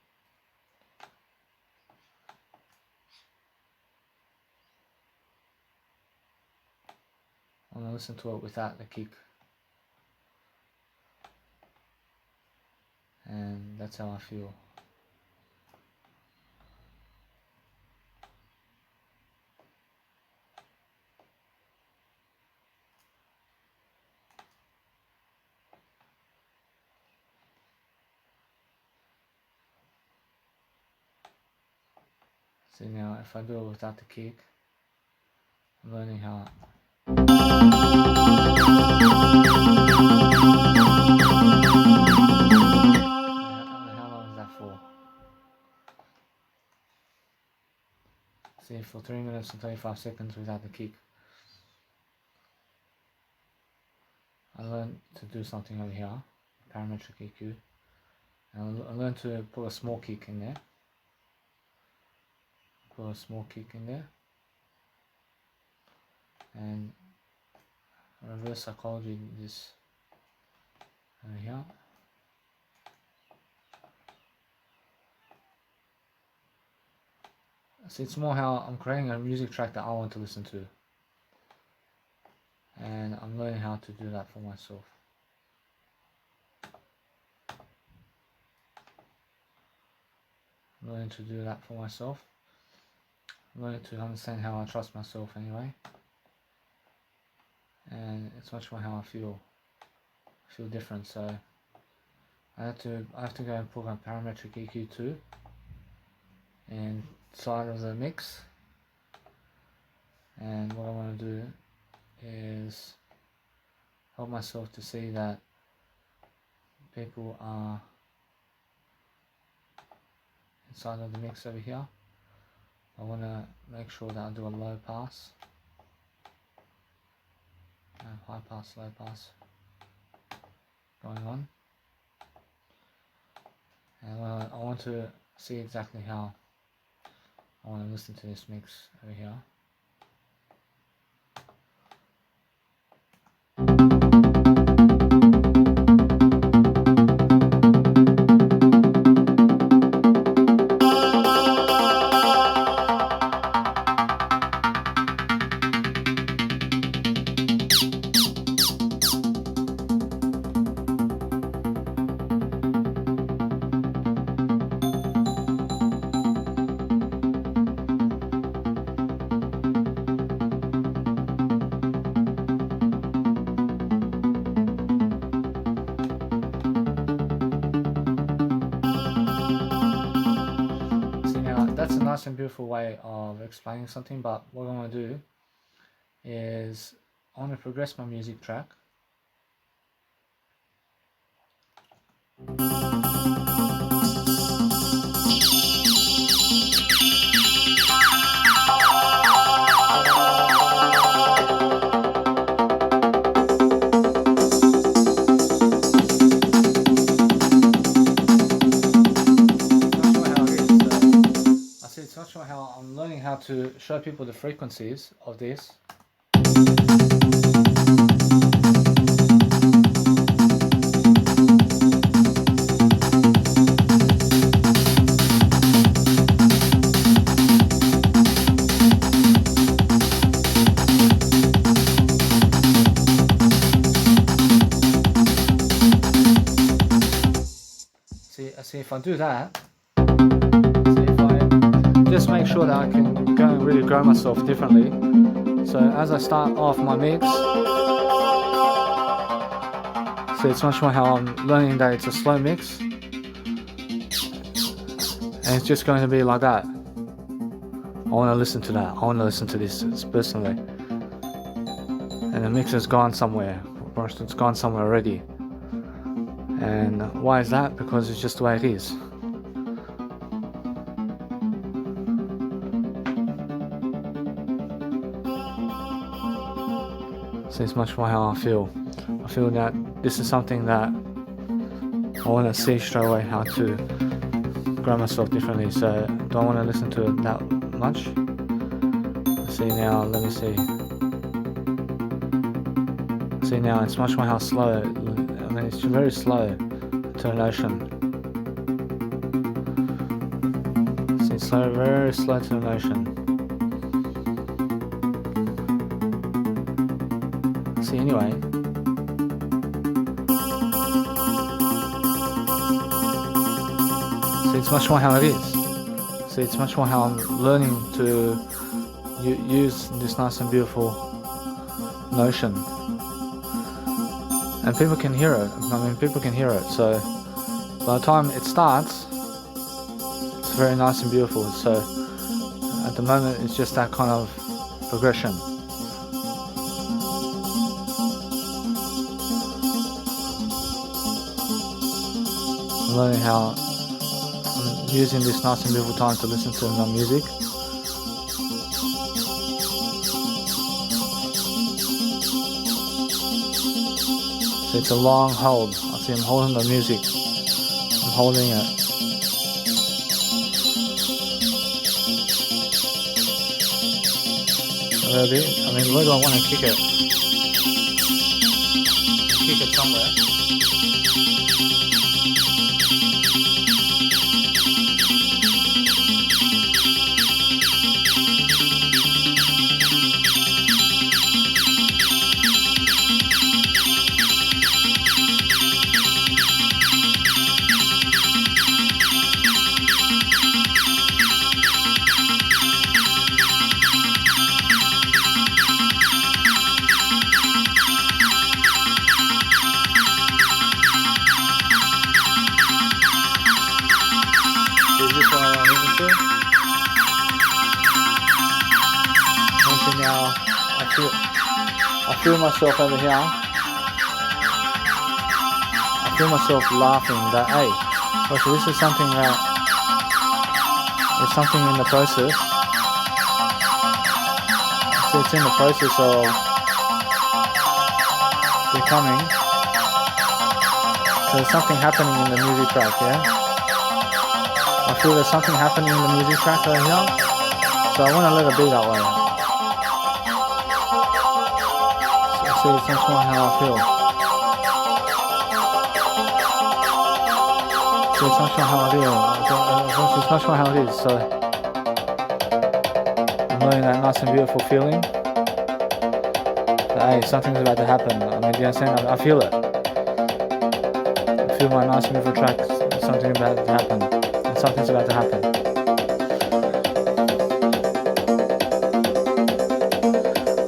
I want to listen to it without the kick, and that's how I feel. See, now if I do it without the kick, I'm learning how. How long is that for? See, for 3 minutes and 35 seconds without the kick. I learned to do something over here, parametric EQ, and I learned to put a small kick in there. Put a small kick in there, and reverse psychology this over here. So it's more how I'm creating a music track that I want to listen to, and I'm learning how to do that for myself. I'm learning to do that for myself. I'm learning to understand how I trust myself anyway, and it's much more how I feel different. So I have to go and put on parametric EQ too inside of the mix, and what I want to do is help myself to see that people are inside of the mix over here. I want to make sure that I do a low pass, high pass, low pass going on, and I want to see exactly how I want to listen to this mix over here. nice and beautiful way of explaining something, but what I'm going to do is I want to progress my music track. It's not sure how I'm learning how to show people the frequencies of this. See if I do that. Just make sure that I can go and really grow myself differently. So as I start off my mix, see it's much more how I'm learning that it's a slow mix, and it's just going to be like that. I want to listen to that, I want to listen to this personally, and the mix has gone somewhere, or it's gone somewhere already. And why is that? Because it's just the way it is. So it's much more how I feel. I feel that this is something that I want to see straight away how to grow myself differently. So do I want to listen to it that much? See now, let me see. See now, it's much more how slow. I mean, it's very slow tonation. See, it's slow, very slow tonation. See, anyway. See, it's much more how it is. See, it's much more how I'm learning to use this nice and beautiful notion. And people can hear it. I mean, people can hear it. So by the time it starts, it's very nice and beautiful. So at the moment, it's just that kind of progression. I'm learning how I'm using this nice and beautiful time to listen to my music. So it's a long hold. I see I'm holding the music. I'm holding it. A little bit. I mean, where do I want to kick it? Kick it somewhere. Now I feel myself over here. I feel myself laughing that, hey, so this is something that is something in the process. So it's in the process of becoming. So there's something happening in the music track, yeah? I feel there's something happening in the music track right here. So I want to let it be that way. So it's much more how I feel. So it's much more how I feel. It's much more how it is. So I'm learning that nice and beautiful feeling. That, hey, something's about to happen. I mean, do you understand? I feel it. I feel my nice and beautiful track. Something about to happen. And something's about to happen.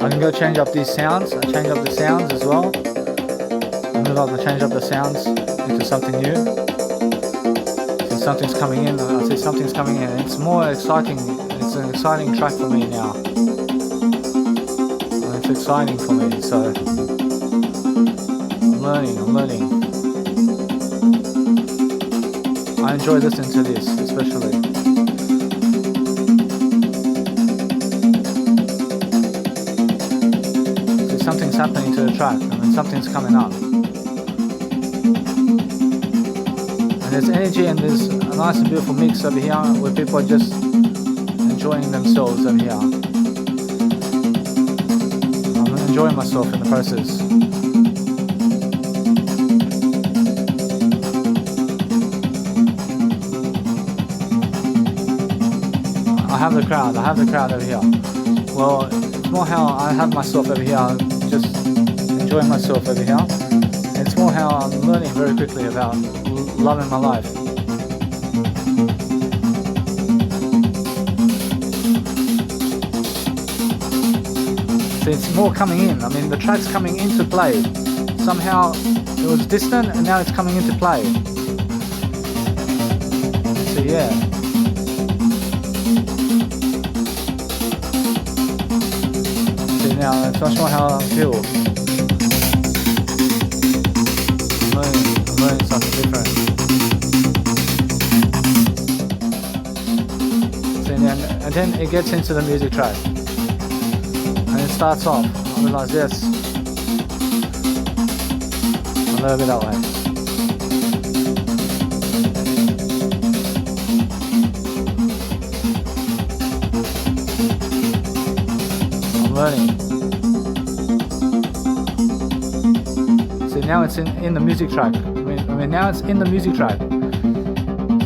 I can go change up these sounds. I change up the sounds as well. I'm going to change up the sounds into something new. So something's coming in. I see something's coming in. It's more exciting. It's an exciting track for me now. And it's exciting for me, so I'm learning. I enjoy listening to this, especially. See, something's happening to the track. I mean, something's coming up. There's energy and there's a nice and beautiful mix over here where people are just enjoying themselves over here. I'm enjoying myself in the process. I have the crowd over here. Well, it's more how I have myself over here, just enjoying myself over here. It's more how I'm learning very quickly about loving my life. See, it's more coming in. I mean, the track's coming into play. Somehow it was distant and now it's coming into play. So yeah. See, now it's much more how I feel. I'm learning something different. And then it gets into the music track and it starts off. I realise, yes, a little bit that way. I'm learning. See, now it's in the music track. I mean now it's in the music track,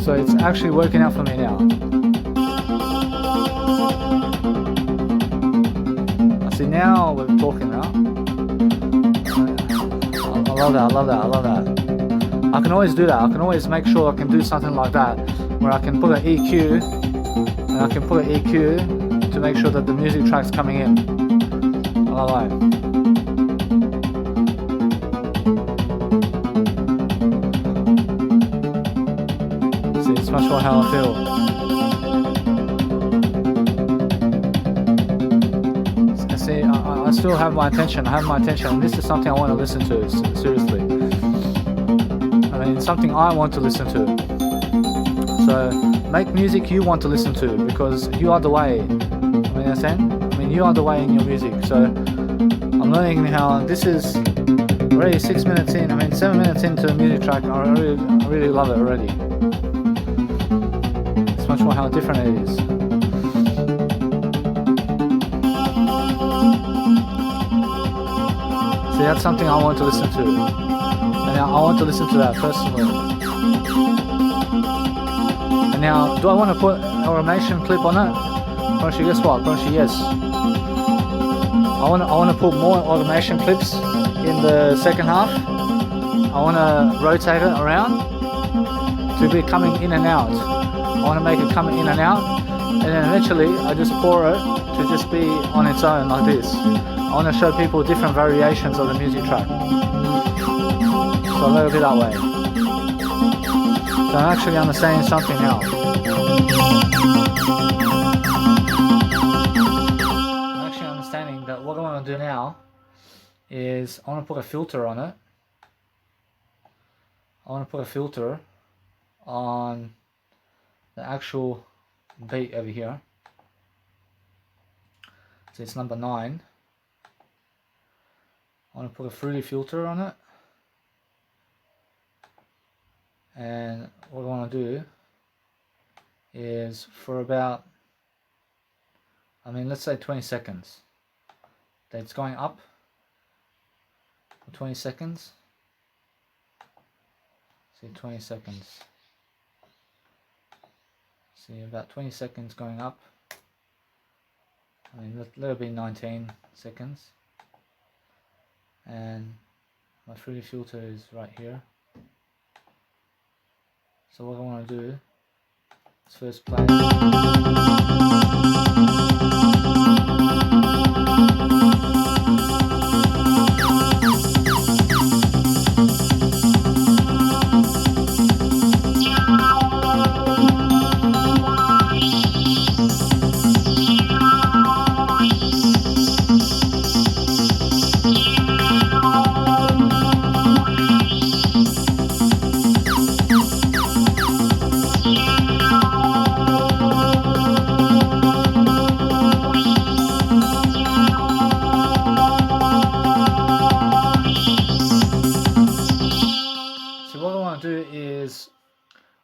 so it's actually working out for me now. See, now we're talking now. I love that. I can always do that. I can always make sure I can do something like that, where I can put an EQ, and I can put an EQ to make sure that the music track's coming in. I love that. See, it's much more how I feel. I still have my attention, and this is something I want to listen to, seriously. I mean, it's something I want to listen to. So, make music you want to listen to, because you are the way. You are the way in your music. So, I'm learning how this is already 6 minutes in, 7 minutes into the music track, I really love it already. It's much more how different it is. See, that's something I want to listen to, and I want to listen to that personally. And now, do I want to put an automation clip on it? Probably guess what? Probably yes. I want to put more automation clips in the second half. I want to rotate it around to be coming in and out. I want to make it come in and out, and then eventually I just pour it to just be on its own like this. I want to show people different variations of the music track. So a little bit that way. So I'm actually understanding something now. I'm actually understanding that what I want to do now is I want to put a filter on it. I want to put a filter on the actual beat over here. So it's number 9. I want to put a fruity filter on it, and what I want to do is for about, let's say 20 seconds. That's going up for 20 seconds. See, 20 seconds. See, about 20 seconds going up. Let it be 19 seconds. And my fruity filter is right here. So what I want to do is first play.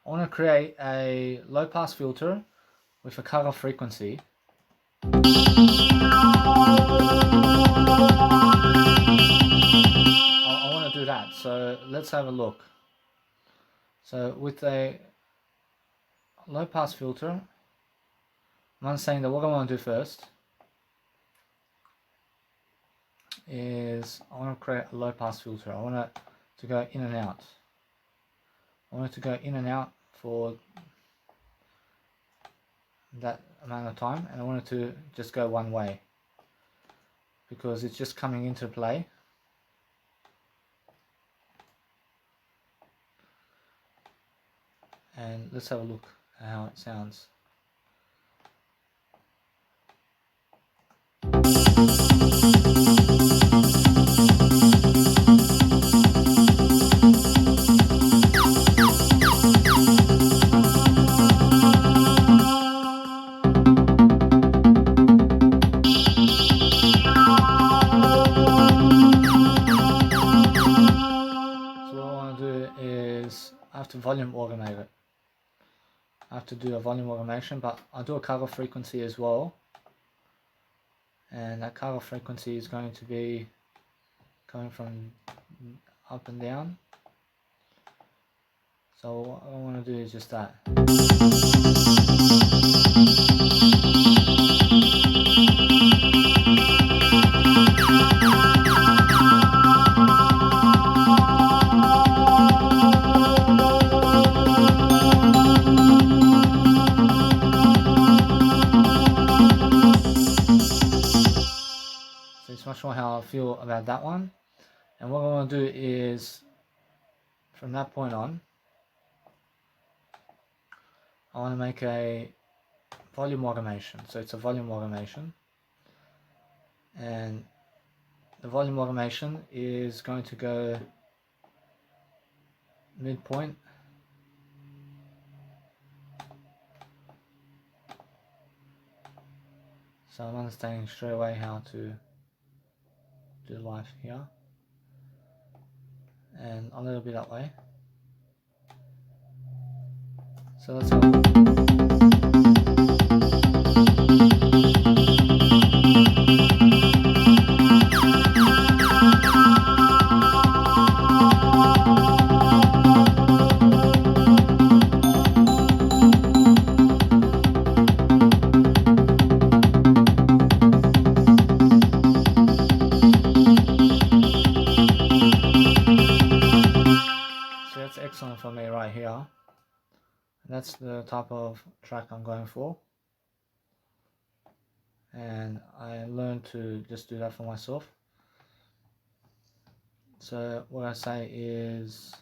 I want to create a low pass filter with a cutoff frequency. I want to do that, so let's have a look. So with a low pass filter, I'm saying that what I want to do first is I want to create a low pass filter. I want it to go in and out. I want it to go in and out for that amount of time, and I want it to just go one way because it's just coming into play. And let's have a look at how it sounds. I have to volume automate it. I have to do a volume automation, but I'll do a cutoff frequency as well. And that cutoff frequency is going to be going from up and down. So what I want to do is just that. It's much more how I feel about that one. And what I want to do is, from that point on, I want to make a volume automation. So it's a volume automation, and the volume automation is going to go midpoint. So I'm understanding straight away how to do live here, and a little bit that way. So let's have a look. Excellent for me right here. That's the type of track I'm going for, and I learned to just do that for myself. So what I say is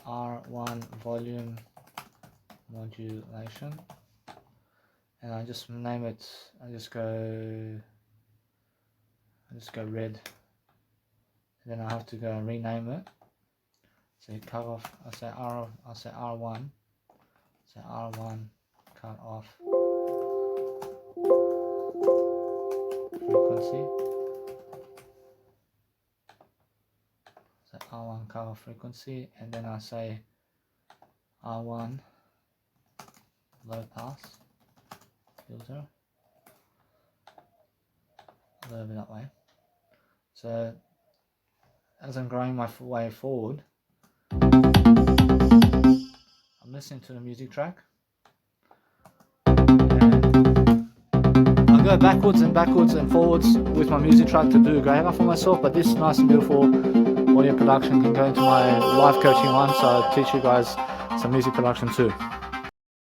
R1 volume modulation, and I just name it. I just go red, and then I have to go and rename it. So cut off, I'll say R1, so R1 cut off frequency, so R1 cut off frequency, and then I say R1 low pass filter, a little bit that way. So as I'm growing my way forward, I'm listening to the music track, and I'll go backwards and forwards with my music track to do a grader for myself, but this nice and beautiful audio production can go into my live coaching one, so I'll teach you guys some music production too.